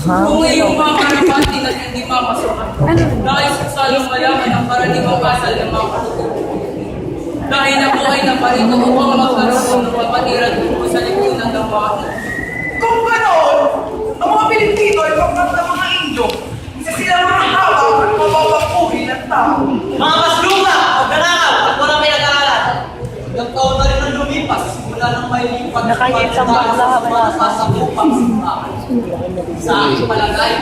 Kung iyong mga karapati na hindi mapasukan, dahil sa salong malaman ang karaniwang asal ng mga katutubo. Dahil nabuhay na parito upang magkaroon ng kapatiran tungkol sa lipunan ng mga ito. Kung ganoon, ang mga Pilipino ay pagkat ng mga Indyo, isa sila mga hawak at mababakuri ng tao. Mga masluma, magdanakaw at walang pinag-aaral. Ilang taon na rin ang lumipas mula nang may lipat sa upang simbahan. Sa aking palagay,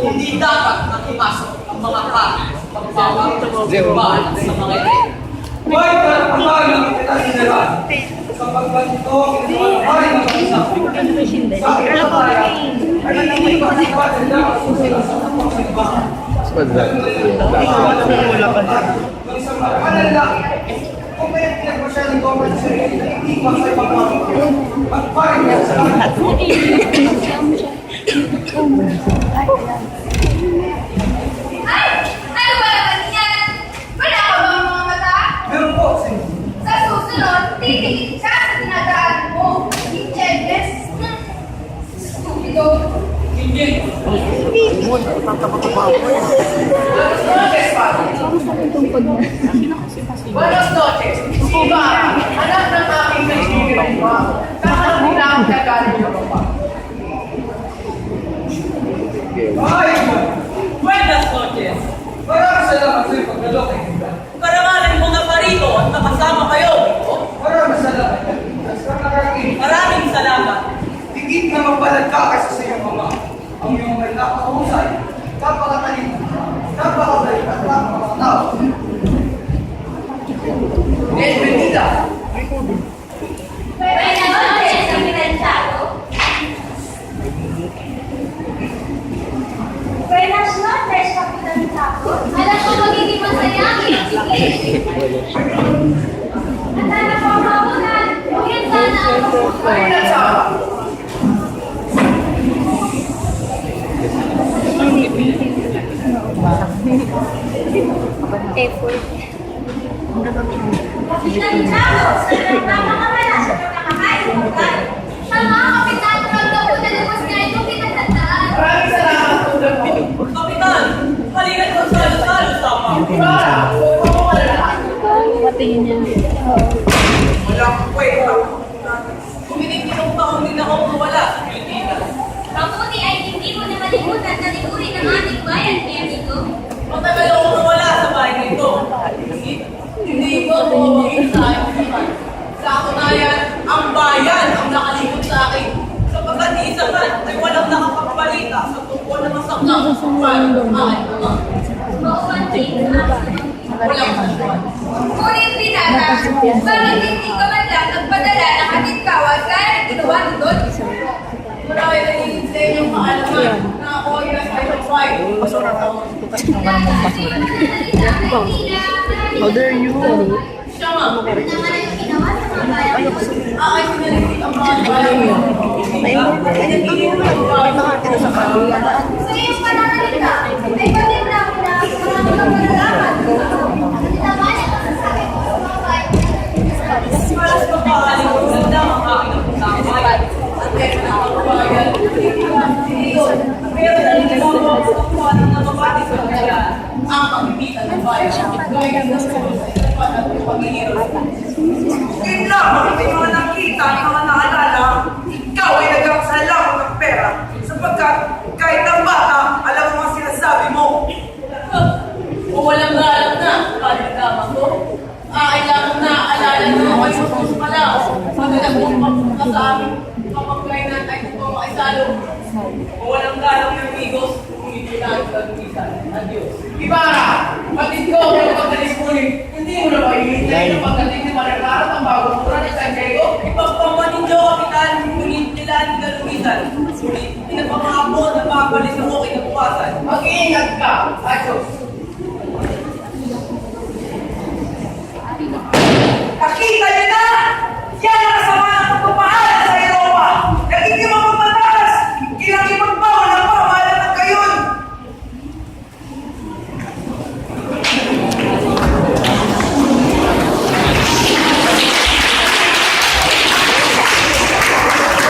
hindi dapat nakimasok ang mga pari pagpapagsimbahan sa mga ito. May karapatan ng kita nila sa pagbanto ng mga bahay ng bansa. Sa aking palagay, ay hindi pasipat nila ang susunod sa pagsimbahan. Ang isang makanan lang, kung may pinagpasya ng government sa hindi pa sa ibang mga pagparin niya sa lahat. Ay! Ano ba naman yan? Wala ka bang mga mata? Meron po, sir. Sa susunod, titingin ka sa tinadaan mo. Incheckness? Stupido. Hindi. Buenos noches. Siba, anak ng aking kaibigan mo. Kakalapit na ang kagaling Europa. Ay! Buenas noches. Maraming salamat sa iyong pagdalo kay Gita. Karangalan mo na parito at nakasama kayo. Maraming salamat. Sa nakarating, Maraming salamat. higit na magbalag ka kaysa sa iyong ama. Ang iyong may napakahusay, napakatalino, napakabalik at napakatao. Bienvenida! Buenas noches, Amiranchado. Buenas noches, Kapitan Taco. Alam ko magiging masaya ang pagkikip. At sana po ang mamunan. Huwag yan sana ang Ay, natsawa! Kapitan Taco, sa napakamalas sa pagkakakain ng ulan. Ang mga kapitan, pagdapo na lubos niya itong pinagtandaan. Maraming salamat po lang po. Kapitan, halina't magsalo-salo sama. Walang kwenta. Kumitinong taong din ako mawala sa Pilipinas. Mabuti ay hindi mo na malimutan na lipunin ang ating bayan, Ernesto. Matagal ako nawala sa bahay nito. Hindi ko ako makita ang iman. Sa katunayan, ang bayan ang nakalimot sa akin. Sapagkat isa man ay walang nakapagbalita sa tungkol na masaklang para ng aking ama. Maumantin na. Walang kasuhan. Ngunit binata, bakit hindi ka man lang nagpadala ng hatid kawal gaya ng ginawa ni Don? Marami nagiging sa inyong kaalaman na ako ay nasa isang How dare you? Siya nga, Naman ang ginawa sa mga bayan. aking sinalitik ang mga bayan. Sa iyong pananalita, ay patinla mo na ang mga malalaman. Naman ang masasabi mo sa mga bayan. Para sa pagkakaling lang ang aking napagkakay. At kaya na ang bayan, pero naliligaw mo ang kapuan ng nababati sa kanila ang pagbibitan ng bayan. Gaya ng sa at paghihirap. Ngayon lamang ay mga nakita, ay mga naalala, ikaw ay nagkakasalang ng pera sapagkat kahit ang bata, alam mo ang sinasabi mo. Kung walang galang na, paligama ko, kailangan na alala na ako ay masuspala o pagdalang kong papunta sa aming kapagkainan ay kung makisalo. Kung walang galang ng amigos, hindi lang gagamitan. Adios. Ibarra, batid ko ang pagkalis muli, hindi mo na maihintay na pagdating ni Maragarat ang bagong mura ni San Diego. Ipagpamanin niyo, Kapitan, ngunit nila ang galumitan. Ngunit pinapangako na makabalis ako kinabukasan. Mag-iingat ka, Achos. Nakita niyo na! Yan ang kasama